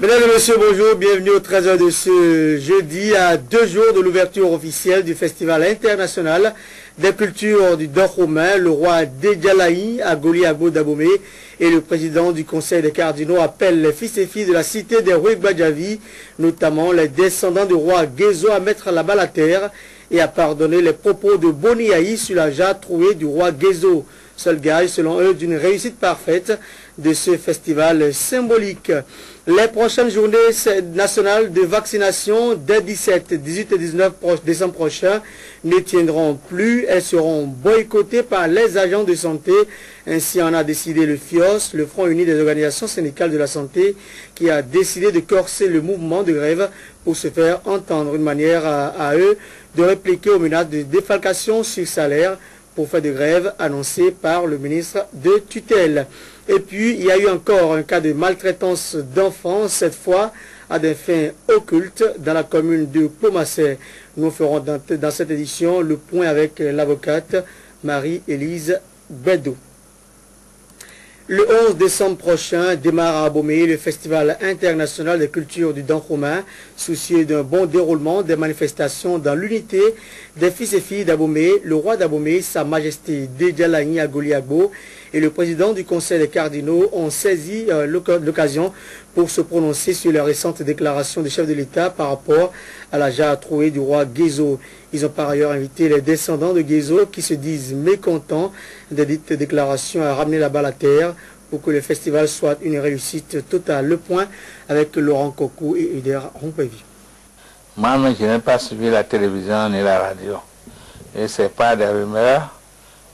Mesdames et messieurs, bonjour, bienvenue au 13h de ce jeudi, à 2 jours de l'ouverture officielle du Festival international des cultures du Dahomey. Le roi Dédialaï, Agoli Agbo Dahomey, et le président du Conseil des cardinaux appellent les fils et filles de la cité des Rouig-Badjavi, notamment les descendants du roi Gezo, à mettre la balle à terre et à pardonner les propos de Boniaï sur la jarre trouée du roi Gezo. Seul gage, selon eux, d'une réussite parfaite de ce festival symbolique. Les prochaines journées nationales de vaccination dès 17, 18 et 19 décembre prochain ne tiendront plus. Elles seront boycottées par les agents de santé. Ainsi en a décidé le FIOS, le Front uni des organisations syndicales de la santé, qui a décidé de corser le mouvement de grève pour se faire entendre. Une manière à eux de répliquer aux menaces de défalcation sur salaire pour faire de grève annoncée par le ministre de tutelle. Et puis, il y a eu encore un cas de maltraitance d'enfants, cette fois à des fins occultes dans la commune de Plomassé. Nous ferons dans cette édition le point avec l'avocate Marie-Élise Bédou. Le 11 décembre prochain démarre à Abomey le Festival international des cultures du Dahomey, soucieux d'un bon déroulement des manifestations dans l'unité des fils et filles d'Abomey. Le roi d'Abomey, Sa Majesté Dédialaï Agoli Agbo, et le président du Conseil des cardinaux ont saisi l'occasion pour se prononcer sur la récente déclaration du chef de l'État par rapport à la jarre trouée du roi Gezo. Ils ont par ailleurs invité les descendants de Gezo qui se disent mécontents de dites déclarations à ramener la balle à terre pour que le festival soit une réussite totale. Le point avec Laurent Kokou et Uder Rompevi. Moi-même, je n'ai pas suivi la télévision ni la radio. Et c'est pas des rumeurs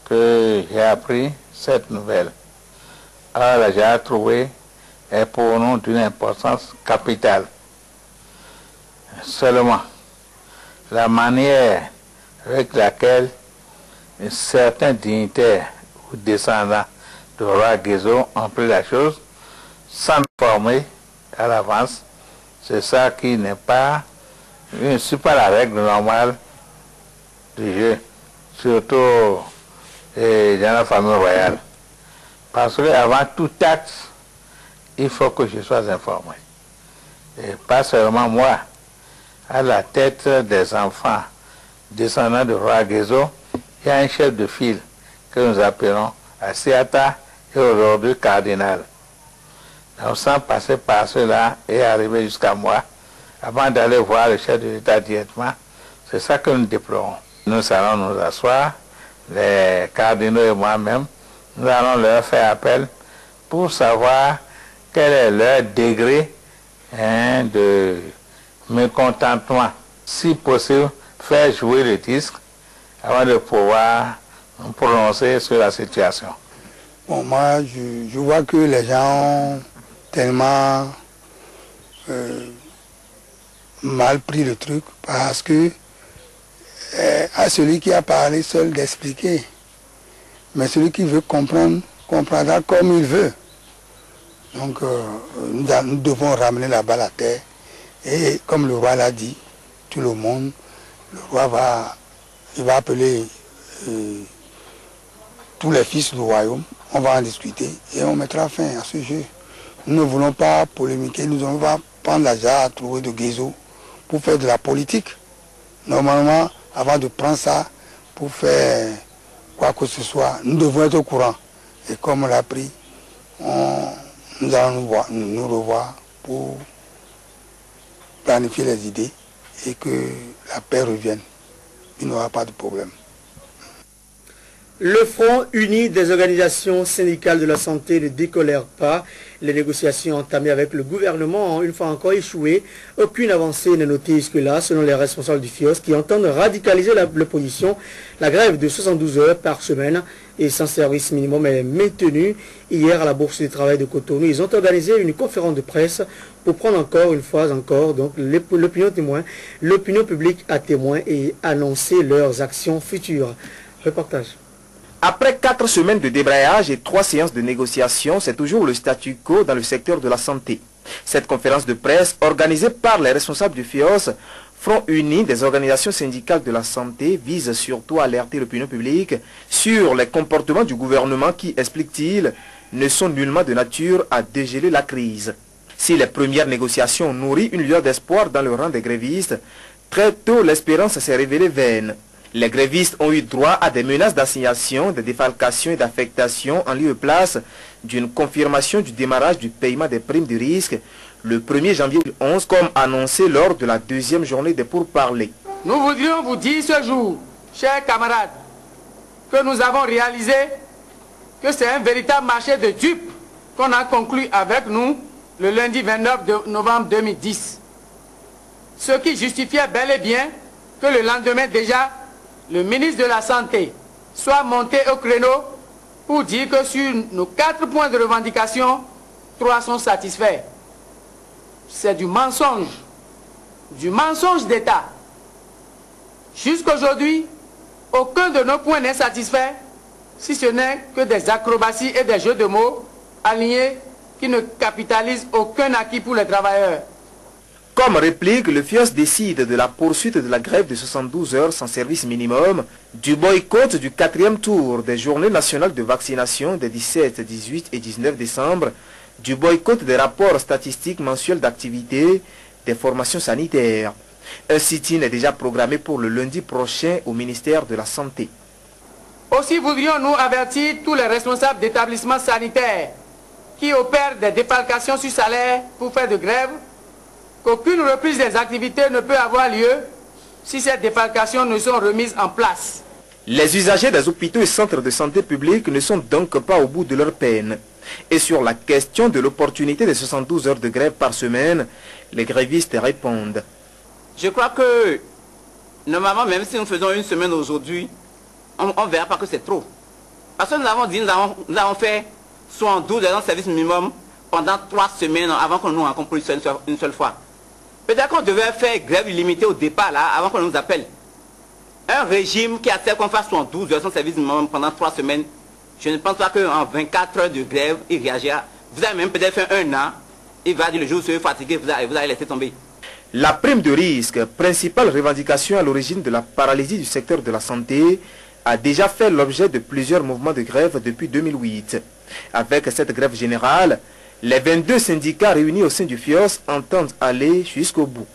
que j'ai appris cette nouvelle. Alors, la jarre trouvée est pour nous d'une importance capitale. Seulement, la manière avec laquelle certains dignitaires ou descendants de roi Gezo ont pris la chose sans informer à l'avance, c'est ça qui n'est pas, je ne suis pas la règle normale du jeu, surtout dans la famille royale. Parce qu'avant tout acte, il faut que je sois informé. Et pas seulement moi, à la tête des enfants descendants du roi Gezo, il y a un chef de file que nous appelons Asiata et aujourd'hui cardinal. Donc sans passer par cela et arriver jusqu'à moi, avant d'aller voir le chef de l'État directement, c'est ça que nous déplorons. Nous allons nous asseoir, les cardinaux et moi-même, nous allons leur faire appel pour savoir quel est leur degré de mécontentement. Si possible, faire jouer le disque avant de pouvoir nous prononcer sur la situation. Bon, moi, je vois que les gens ont tellement mal pris le truc parce que à celui qui a parlé seul d'expliquer. Mais celui qui veut comprendre, comprendra comme il veut. Donc, nous devons ramener la balle à terre. Et comme le roi l'a dit, tout le monde, le roi va appeler tous les fils du royaume. On va en discuter et on mettra fin à ce jeu. Nous ne voulons pas polémiquer, nous ne voulons pas prendre la jarre trouée de Gezo pour faire de la politique. Normalement, avant de prendre ça pour faire quoi que ce soit, nous devons être au courant. Et comme on l'a pris, nous allons nous revoir pour planifier les idées et que la paix revienne. Il n'y aura pas de problème. Le Front uni des organisations syndicales de la santé ne décolère pas. Les négociations entamées avec le gouvernement ont une fois encore échoué. Aucune avancée n'est notée jusque-là, selon les responsables du FIOS, qui entendent radicaliser l'opposition. La grève de 72 heures par semaine et sans service minimum est maintenue. Hier, à la Bourse du Travail de Cotonou, ils ont organisé une conférence de presse pour prendre encore une fois donc l'opinion publique à témoin et annoncer leurs actions futures. Reportage. Après 4 semaines de débrayage et 3 séances de négociation, c'est toujours le statu quo dans le secteur de la santé. Cette conférence de presse, organisée par les responsables du FIOS, Front uni des organisations syndicales de la santé, vise surtout à alerter l'opinion publique sur les comportements du gouvernement qui, explique-t-il, ne sont nullement de nature à dégeler la crise. Si les premières négociations ont nourri une lueur d'espoir dans le rang des grévistes, très tôt l'espérance s'est révélée vaine. Les grévistes ont eu droit à des menaces d'assignation, de défalcation et d'affectation en lieu et place d'une confirmation du démarrage du paiement des primes de risque le 1er janvier 2011, comme annoncé lors de la deuxième journée des pourparlers. Nous voudrions vous dire ce jour, chers camarades, que nous avons réalisé que c'est un véritable marché de dupes qu'on a conclu avec nous le lundi 29 novembre 2010. Ce qui justifiait bel et bien que le lendemain déjà, le ministre de la Santé soit monté au créneau pour dire que sur nos 4 points de revendication, 3 sont satisfaits. C'est du mensonge d'État. Jusqu'aujourd'hui, aucun de nos points n'est satisfait, si ce n'est que des acrobaties et des jeux de mots alignés qui ne capitalisent aucun acquis pour les travailleurs. Comme réplique, le FIOS décide de la poursuite de la grève de 72 heures sans service minimum, du boycott du 4e tour des journées nationales de vaccination des 17, 18 et 19 décembre, du boycott des rapports statistiques mensuels d'activité, des formations sanitaires. Un sit-in est déjà programmé pour le lundi prochain au ministère de la Santé. Aussi voudrions-nous avertir tous les responsables d'établissements sanitaires qui opèrent des défalcations sur salaire pour faire de grève, qu'aucune reprise des activités ne peut avoir lieu si ces défalcations ne sont remises en place. Les usagers des hôpitaux et centres de santé publics ne sont donc pas au bout de leur peine. Et sur la question de l'opportunité des 72 heures de grève par semaine, les grévistes répondent. Je crois que, normalement, même si nous faisons une semaine aujourd'hui, on ne verra pas que c'est trop. Parce que nous avons dit, nous avons fait 72 heures de service minimum pendant 3 semaines avant qu'on nous rencontre une seule fois. Peut-être qu'on devait faire grève illimitée au départ, là, avant qu'on nous appelle. Un régime qui accepte qu'on fasse 72 heures sans service minimum pendant 3 semaines, je ne pense pas qu'en 24 heures de grève, il réagira. Vous avez même peut-être fait 1 an, il va dire le jour où vous serez fatigué, vous allez laisser tomber. La prime de risque, principale revendication à l'origine de la paralysie du secteur de la santé, a déjà fait l'objet de plusieurs mouvements de grève depuis 2008. Avec cette grève générale, les 22 syndicats réunis au sein du FIOS entendent aller jusqu'au bout.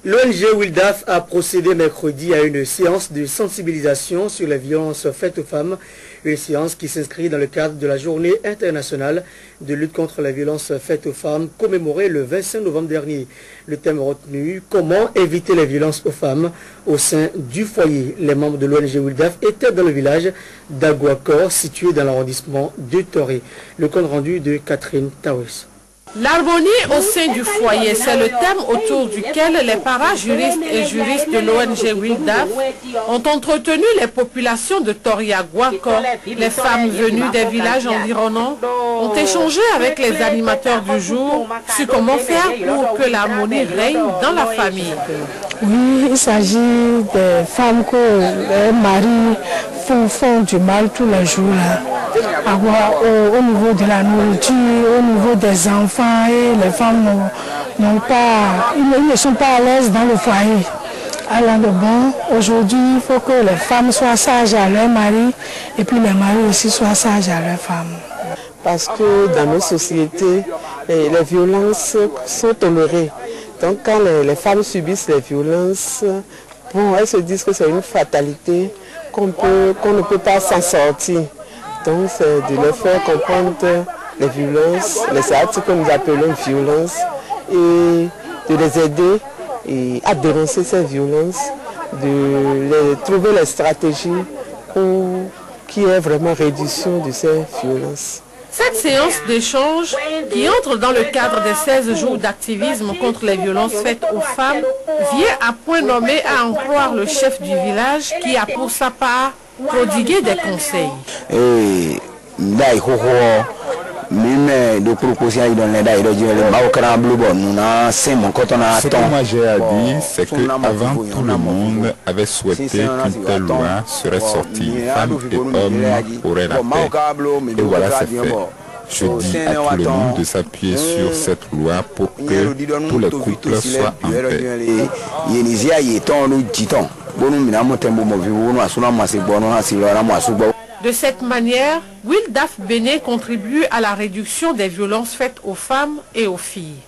L'ONG WILDAF a procédé mercredi à une séance de sensibilisation sur les violences faites aux femmes, une séance qui s'inscrit dans le cadre de la journée internationale de lutte contre les violences faites aux femmes commémorée le 25 novembre dernier. Le thème retenu, comment éviter les violences aux femmes au sein du foyer. Les membres de l'ONG WILDAF étaient dans le village d'Aguacor, situé dans l'arrondissement de Toré. Le compte rendu de Catherine Tawes. L'harmonie au sein du foyer, c'est le thème autour duquel les parajuristes et juristes de l'ONG WILDAF ont entretenu les populations de Toriaguaco. Les femmes venues des villages environnants ont échangé avec les animateurs du jour sur comment faire pour que l'harmonie règne dans la famille. Oui, il s'agit des femmes que les maris font du mal tous les jours. Au niveau de la nourriture, au niveau des enfants, et les femmes ne sont pas à l'aise dans le foyer. Alors bon, aujourd'hui, il faut que les femmes soient sages à leur mari et puis les maris aussi soient sages à leurs femmes. Parce que dans nos sociétés, les violences sont tolérées. Donc quand les femmes subissent les violences, bon, elles se disent que c'est une fatalité, qu'on ne peut pas s'en sortir. Donc c'est de leur faire comprendre les violences, les actes que nous appelons violences, et de les aider à dénoncer ces violences, de trouver les stratégies pour qu'il y ait vraiment réduction de ces violences. Cette séance d'échange, qui entre dans le cadre des 16 jours d'activisme contre les violences faites aux femmes, vient à point nommé à en croire le chef du village qui a pour sa part prodigué des conseils. Ce que moi j'ai à dire, c'est qu'avant tout le monde avait souhaité qu'une telle loi serait sortie. Femmes et hommes auraient la paix. Et voilà, c'est fait. Je dis à tout le monde de s'appuyer sur cette loi pour que tous les couples soient en paix. De cette manière, WILDAF Bénin contribue à la réduction des violences faites aux femmes et aux filles.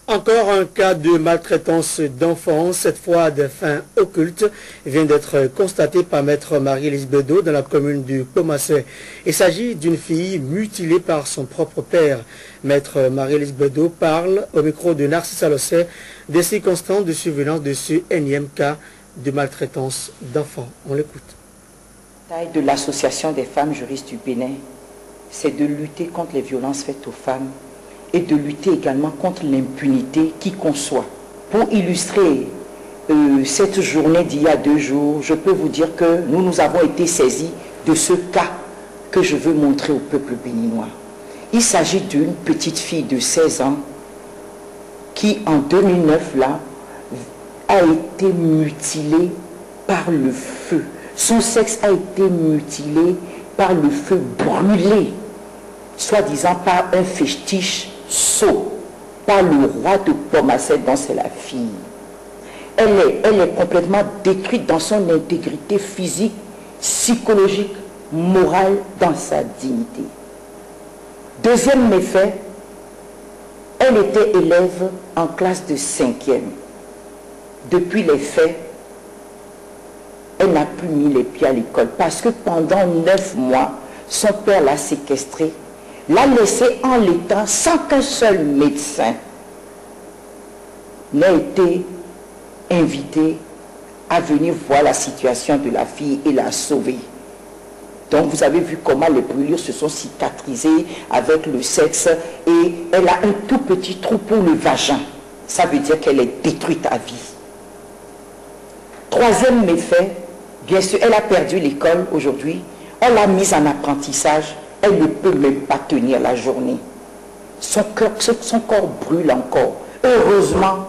Encore un cas de maltraitance d'enfants, cette fois de fin occulte, vient d'être constaté par maître Marie-Élise Bedeau dans la commune du Pomassé. Il s'agit d'une fille mutilée par son propre père. Maître Marie-Élise Bedeau parle au micro de Narcisse Alossé des circonstances de survenance de ce énième cas de maltraitance d'enfants. On l'écoute. La taille de l'association des femmes juristes du Bénin, c'est de lutter contre les violences faites aux femmes et de lutter également contre l'impunité qui conçoit. Pour illustrer cette journée d'il y a 2 jours, je peux vous dire que nous avons été saisis de ce cas que je veux montrer au peuple béninois. Il s'agit d'une petite fille de 16 ans qui, en 2009, là, a été mutilée par le feu. Son sexe a été mutilé par le feu, brûlé, soi-disant par un fétiche sot, par le roi de Pomassé dont c'est la fille. Elle est complètement détruite dans son intégrité physique, psychologique, morale, dans sa dignité. Deuxième méfait, elle était élève en classe de 5e. Depuis les faits, elle n'a plus mis les pieds à l'école parce que pendant 9 mois, son père l'a séquestrée, l'a laissée en l'état sans qu'un seul médecin n'ait été invité à venir voir la situation de la fille et la sauver. Donc vous avez vu comment les brûlures se sont cicatrisées avec le sexe et elle a un tout petit trou pour le vagin. Ça veut dire qu'elle est détruite à vie. Troisième méfait, bien sûr, elle a perdu l'école aujourd'hui. On l'a mise en apprentissage. Elle ne peut même pas tenir la journée. Son corps brûle encore. Heureusement,